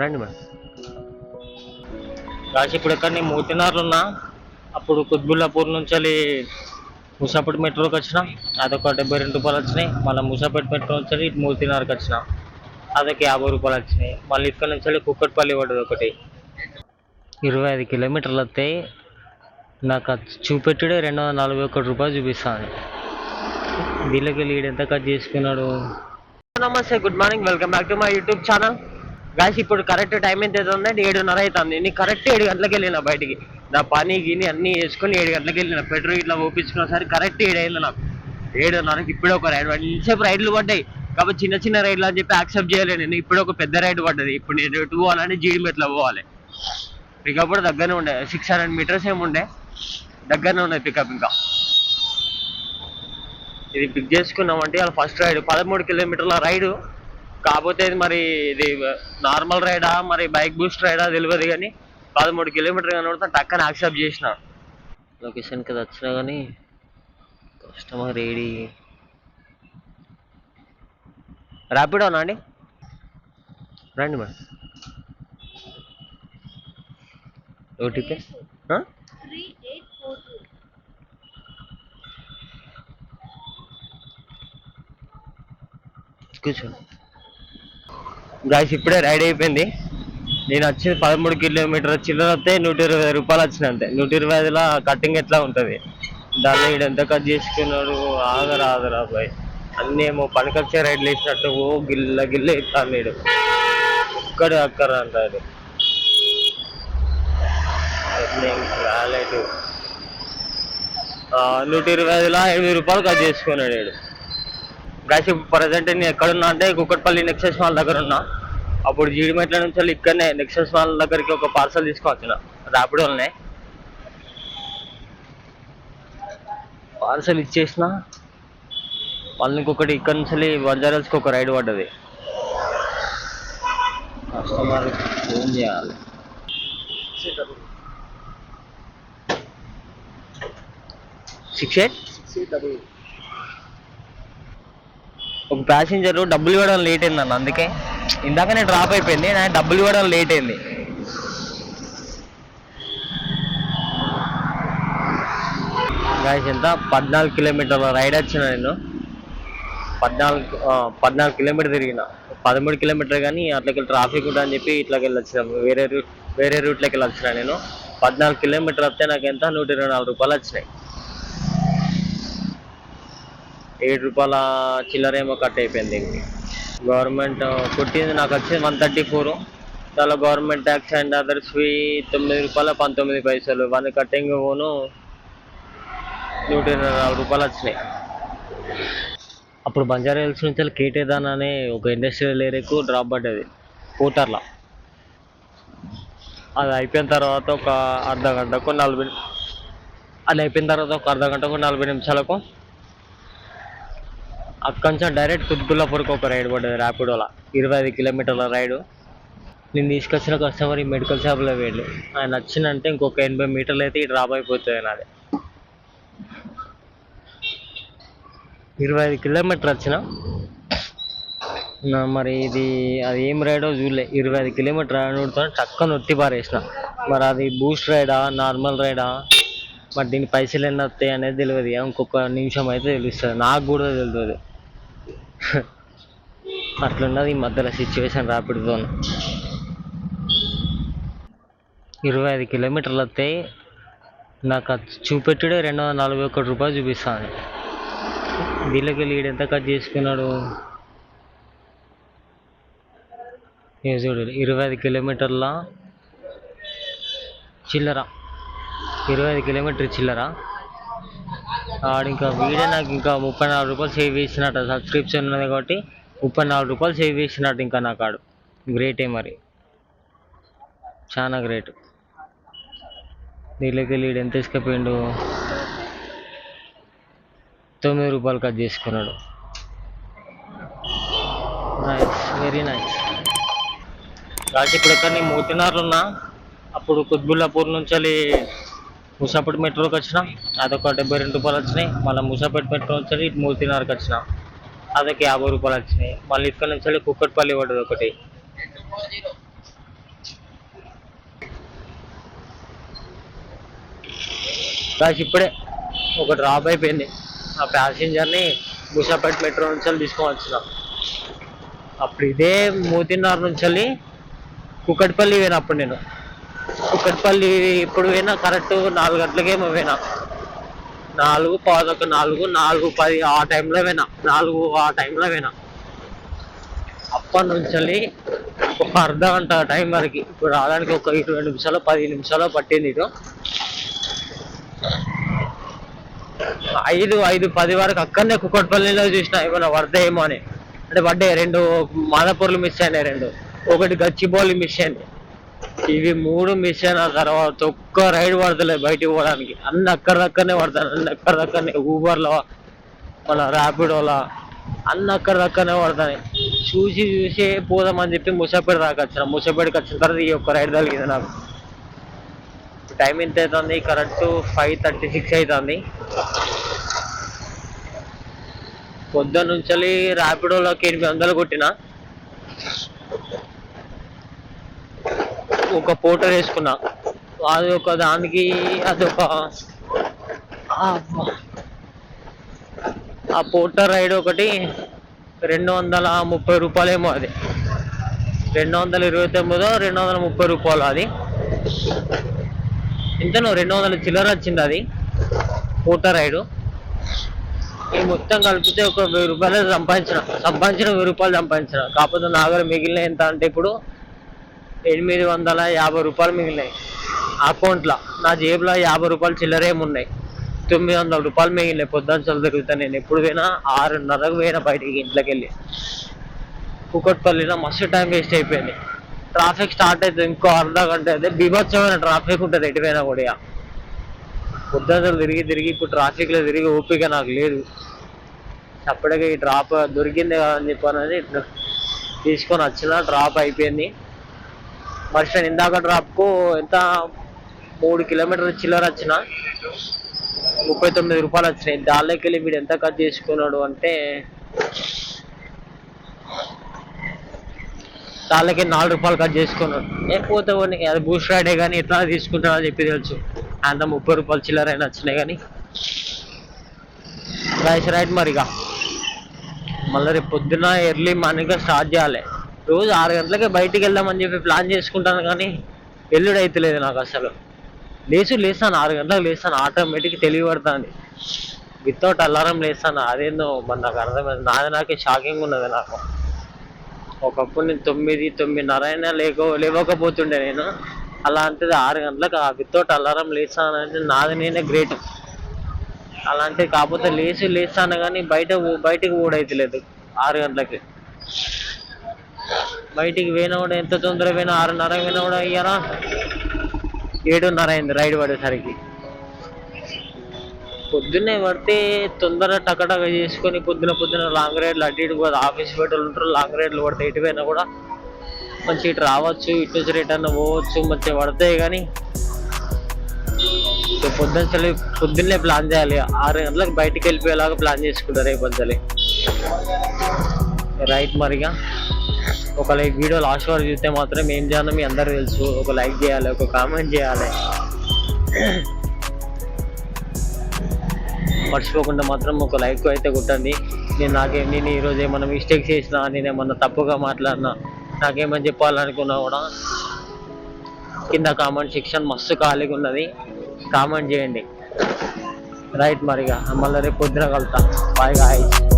రండి మేడం. రాసి ఇప్పుడు ఎక్కడ నేను మూర్తినార్లు ఉన్నా. అప్పుడు కుత్బుల్లాపూర్ నుంచి వెళ్ళి ముసాపేట్ మెట్రోకి వచ్చిన. అదొక రూ. 72 వచ్చినాయి. మళ్ళీ ముసాపేట్ మెట్రో నుంచి వెళ్ళి ఇటు మూర్తినార్కి వచ్చిన. అదొక రూ. 50 వచ్చినాయి. మళ్ళీ ఇక్కడ నుంచి వెళ్ళి కుక్కట్పల్లి పడ్డది ఒకటి. 25 కిలోమీటర్లు వస్తే నాకు అది చూపెట్టుడే రూ. 241 చూపిస్తాను. వీళ్ళకి లీడ్ ఎంత కట్ చేసుకున్నాడు. నమస్తే, good morning, welcome back to my YouTube channel. Guys ఇప్పుడు కరెక్ట్ టైం ఎంత అవుతుందంటే 7:30 అవుతుంది. నేను కరెక్ట్ 7 గంటలకు వెళ్ళిన బయటికి. నా పని గిని అన్నీ వేసుకొని 7 గంటలకు వెళ్ళిన. పెట్రోల్ ఇట్లా ఓపించుకున్న సరే కరెక్ట్ 7 అయింది నాకు. 7:30కి ఇప్పుడే ఒక రైడ్ పడి ఇంతసేపు రైడ్లు పడ్డాయి. కాబట్టి చిన్న చిన్న రైడ్లు అని చెప్పి యాక్సెప్ట్ చేయలేను నేను. ఇప్పుడు ఒక పెద్ద రైడ్ పడ్డది. ఇప్పుడు నేను ఎటు పోవాలంటే జీడిమెట్ల పోవాలి. పికప్ కూడా దగ్గరనే ఉండే, 600 మీటర్స్ ఏమి ఉండే, దగ్గరనే ఉన్నాయి పికప్. ఇంకా ఇది పిక్ చేసుకున్నామంటే వాళ్ళ ఫస్ట్ రైడ్ 13 కిలోమీటర్ల రైడు. కాకపోతే మరి ఇది నార్మల్ రైడా మరి బైక్ బూస్ట్ రైడా తెలియదు, కానీ 13 కిలోమీటర్ కనబడితే టక్కని యాక్సెప్ట్ చేసిన. లొకేషన్కి వచ్చినా కానీ కస్టమర్ ఏడి. ర్యాపిడోనా అండి? రండి మేడం. ఓటీపీ కూర్చోండి. గాయస్ ఇప్పుడే రైడ్ అయిపోయింది. నేను వచ్చేది 13 కిలోమీటర్ చిల్లర వస్తే రూ. 120 వచ్చిన. అంతే. 120లా కటింగ్ ఎట్లా ఉంటుంది దాన్ని వీడు ఎంత కట్ చేసుకున్నాడు. ఆగరా బాయ్. అన్నీ ఏమో పనికొచ్చే రైడ్లు వేసినట్టు ఓ గిల్ల ఇస్తాను వీడు. ఒక్కడే అక్కర అంటాడు. రాలేదు. 120లా రూ. 8 కట్ చేసుకున్నాడు వీడు. గాయస్ ఇప్పుడు ప్రజెంట్ నేను ఎక్కడున్నా అంటే కుక్కట్పల్లి నెక్సెస్ మాల్ దగ్గర ఉన్నా. అప్పుడు జీడిమెట్ల నుంచి వెళ్ళి ఇక్కడనే నెక్సెస్ మాల్ దగ్గరికి ఒక పార్సల్ తీసుకొచ్చిన ర్యాపిడోల్నే. పార్సల్ ఇచ్చేసిన. మళ్ళీ ఇంకొకటి ఇక్కడ నుంచి వెళ్ళి బంజారాల్స్కి ఒక రైడ్ పడ్డది. కస్టమర్ ఫోన్ చేయాలి. సిక్స్ ఎయిట్ ఒక ప్యాసింజర్ డబ్బులు ఇవ్వడం లేట్ అయింది అన్న. అందుకే ఇందాకనే డ్రాప్ అయిపోయింది, డబ్బులు ఇవ్వడం లేట్ అయింది. గాయస్ ఎంత 14 కిలోమీటర్ల రైడ్ వచ్చిన నేను. 14 కిలోమీటర్ తిరిగిన. 13 కిలోమీటర్ కానీ అట్లకి ట్రాఫిక్ ఉంటుంది అని చెప్పి ఇట్లకి వెళ్ళి వచ్చిన. వేరే రూట్లోకి వెళ్ళి వచ్చిన నేను. 14 కిలోమీటర్ వస్తే నాకు ఎంత రూ. 124 వచ్చినాయి. రూ. 7 చిల్లరేమో కట్ అయిపోయింది. గవర్నమెంట్ కొట్టింది నాకు వచ్చింది 134. దానిలో government tax and others fee రూ. 9.19. 1 కట్టింగ్ పోను రూ. 124 వచ్చినాయి. అప్పుడు బంజారా హిల్స్ నుంచి కేటేదాన్ అనే ఒక ఇండస్ట్రియల్ ఏరియాకు డ్రాప్ పడ్డది పోటర్లా. అది అయిపోయిన తర్వాత ఒక అర్ధ గంటకు 40 నిమిషాలకు అక్కడి నుంచి డైరెక్ట్ కుత్బుల్లాపూర్కి ఒక రైడ్ పడ్డది ర్యాపిడోలా. 25 కిలోమీటర్ల రైడు. నేను తీసుకొచ్చిన కస్టమర్ ఈ మెడికల్ షాప్లో వెళ్ళి ఆయన వచ్చిందంటే ఇంకొక 80 మీటర్లు అయితే ఈ డ్రాప్ అయిపోతుంది నాది. 25 కిలోమీటర్ వచ్చిన. మరి ఇది అది ఏం రైడో చూడలే. 25 కిలోమీటర్ రైడ్ చక్కగా నొత్తి పారేసిన. మరి అది బూస్ట్ రైడా నార్మల్ రైడా మరి దీని పైసలు ఎన్ని వస్తాయి అనేది తెలియదు. ఇంకొక నిమిషం అయితే తెలుస్తుంది. నాకు కూడా తెలియదు. అట్లున్నది ఈ మధ్యలో సిచ్యువేషన్ ర్యాపిడ్తో. 25 కిలోమీటర్లు వస్తే నాకు అది చూపెట్టుడే రూ. 241 చూపిస్తాను. వీళ్ళకి లీడ్ ఎంత కట్ చేసుకున్నాడు. చూడు 25 కిలోమీటర్ల చిల్లర. 25 కిలోమీటర్ చిల్లర. ఆడు ఇంకా వీడే నాకు ఇంకా రూ. 34 సేవ్ చేసినట్టు. సబ్స్క్రిప్షన్ ఉన్నది కాబట్టి రూ. 34 సేవ్ చేసినట్టు. ఇంకా నాకు ఆడు గ్రేటే, మరి చాలా గ్రేట్. వీళ్ళకి లీడ్ ఎంత తీసుకుపోయిండు. రూ. 9 కట్ చేసుకున్నాడు. Nice, very nice. కాకపోతే ఇప్పుడు ఎక్కడ నేను మూర్తినార్లు ఉన్నా. అప్పుడు కుత్బుల్లాపూర్ నుంచి వెళ్ళి ముసాపేట్ మెట్రోకి వచ్చిన. అదొక రూ. 72 వచ్చినాయి. మళ్ళీ ముసాపేట్ మెట్రో నుంచి వెళ్ళి ఇటు మూర్తినార్కి వచ్చిన. అదొక రూ. 50 వచ్చినాయి. మళ్ళీ ఇక్కడ నుంచి వెళ్ళి కుక్కట్పల్లి పడ్డది ఒకటి. కాసి ఇప్పుడే ఒక డ్రాప్ అయిపోయింది. ఆ ప్యాసింజర్ని ముసాపేట్ మెట్రో నుంచి తీసుకొని వచ్చిన. అప్పుడు ఇదే మూతిన్నర నుంచి కుకట్పల్లి పోయినా. అప్పుడు నేను కుకట్పల్లి ఇప్పుడు పోయినా కరెక్ట్ 4 గంటలకేమో పోయినా. 4, 4:15, 4:10 ఆ టైంలో పోయినా. 4 ఆ టైంలో పోయినా. అప్పటి నుంచి ఒక అర్ధ గంట టైం వరకు ఇప్పుడు రావడానికి ఒక 20 నిమిషాలు 10 నిమిషాలు పట్టింది. ఇటు 5:10 వరకు అక్కడనే కుకట్పల్లిలో చూసిన ఏమైనా పడతాయేమో అని. అంటే పడ్డాయి 2 మాదాపూర్లు మిస్ అయినాయి, 2 ఒకటి గచ్చిబౌలి మిస్ అయింది. ఇవి 3 మిస్ అయిన తర్వాత ఒక్క రైడ్ పడతలేదు బయటికి పోవడానికి. అన్ని అక్కడిదక్కడనే పడతాను, అన్ని అక్కడిదక్కడనే. ఊబర్లో మన ర్యాపిడోలో అన్ని అక్కడిదక్కడనే పడతాయి. చూసి పోదామని చెప్పి ముసాపేట దాకా వచ్చిన. ముసాపేటకి వచ్చిన తర్వాత ఈ ఒక్క రైడ్ తగిలింది నాకు. టైం ఎంత అవుతుంది? కరెక్ట్ 5:36 అవుతుంది. పొద్దున్న నుంచి ర్యాపిడోలోకి 800 కొట్టిన. ఒక పోటర్ వేసుకున్నా. అది ఒక దానికి అదొక ఆ పోటర్ రైడ్ ఒకటి 230 రూపాయలేమో. అది 229, 230 రూపాయలు. అది ఎంతనో 200 చిల్లర వచ్చింది అది పోటర్ రైడు. ఈ మొత్తం కలిపితే ఒక 1000 రూపాయలు సంపాదించిన 1000 రూపాయలు సంపాదించిన. కాకపోతే నా దగ్గర మిగిలిన ఎంత అంటే ఇప్పుడు 850 రూపాయలు మిగిలినాయి అకౌంట్లో. నా జేబులో 50 రూపాయలు చిల్లరేమున్నాయి. 900 రూపాయలు మిగిలినాయి. పొద్దున్న తిరుగుతాను నేను. ఎప్పుడు పోయినా 6:30కు పోయినా బయటికి ఇంట్లోకి వెళ్ళి. కుకట్పల్లిలో మస్తు టైం వేస్ట్ అయిపోయింది. ట్రాఫిక్ స్టార్ట్ అవుతుంది ఇంకో అర్ధ గంట అయితే. బీభత్సమైన ట్రాఫిక్ ఉంటుంది ఎటు పోయినా కూడా. పొద్దున్న తిరిగి ఇప్పుడు ట్రాఫిక్లో తిరిగి ఓపిక నాకు లేదు. అప్పటికే ఈ డ్రాప్ దొరికింది కదా అని చెప్పానని తీసుకొని వచ్చిన. డ్రాప్ అయిపోయింది. మర్చిపోయాను ఇందాక డ్రాప్కు ఎంత 3 కిలోమీటర్ల చిల్లర వచ్చిన 39 రూపాయలు వచ్చినాయి. దానిలోకి వెళ్ళి వీడు ఎంత కట్ చేసుకున్నాడు అంటే దానిలోకి 4 రూపాయలు కట్ చేసుకున్నాడు. లేకపోతే అది బూస్ట్ రైడే కానీ ఎట్లా తీసుకుంటాడని చెప్పి తెలుసు. అంత 30 రూపాయలు చిల్లర అయినా వచ్చినాయి. కానీ రైస్ రైడ్ మరిగా మళ్ళీ రేపు పొద్దున్న ఎర్లీ మార్నింగ్గా స్టార్ట్ చేయాలి. రోజు 6 గంటలకే బయటికి వెళ్దామని చెప్పి ప్లాన్ చేసుకుంటాను కానీ ఎల్లుడు అవుతలేదు నాకు అసలు. లేస్తాను 6 గంటలకు లేస్తాను. ఆటోమేటిక్ తెలియబడుతుంది. వితౌట్ అలారం లేస్తాను. అదేందో మరి నాకు అర్థమైంది. నాకే షాకింగ్ ఉన్నది నాకు. ఒకప్పుడు నేను 9, 9:30 అయినా లేవకపోతుండే నేను. అలాంటిది 6 గంటలకు వితౌట్ అలారం లేస్తానంటే నాది నేనే గ్రేట్. అలాంటిది కాకపోతే లేస్తాను కానీ బయటికి ఓడైతలేదు 6 గంటలకి. బయటికి పోయినా కూడా ఎంత తొందరగా పోయినా 6:30 పోయినా కూడా అయ్యారా 7:30 అయింది రైడ్ పడేసరికి. పొద్దున్నే పడితే తొందర టకటక చేసుకొని పొద్దున లాంగ్ రైడ్లు అటు ఇటు కూడా ఆఫీస్ పెట్టలు ఉంటారు. లాంగ్ రైడ్లు పడితే ఇటు పోయినా కూడా మంచి ఇటు రావచ్చు, ఇటు నుంచి రిటర్న్ పోవచ్చు, మంచిగా పడతాయి. కానీ పొద్దున్నే ప్లాన్ చేయాలి. 6 గంటలకు బయటికి వెళ్ళిపోయేలాగా ప్లాన్ చేసుకుంటారు రేపొద్దులే. రైట్ మరిగా ఒక వీడియో లాస్ట్ వరకు చూస్తే మాత్రం ఏం చేయాలో మీ అందరూ తెలుసు. ఒక లైక్ చేయాలి, ఒక కామెంట్ చేయాలి. మర్చిపోకుండా మాత్రం ఒక లైక్ అయితే కొట్టండి. నేను ఈరోజు ఏమన్నా మిస్టేక్ చేసినా, నేను ఏమన్నా తప్పుగా మాట్లాడినా, నాకేమని చెప్పాలనుకున్నా కూడా కింద కామెంట్ సెక్షన్ మస్తు ఖాళీగా ఉన్నది, కామెంట్ చేయండి. రైట్ మరిగా మళ్ళీ రేపు పొద్దున కలుతా. Bye guys.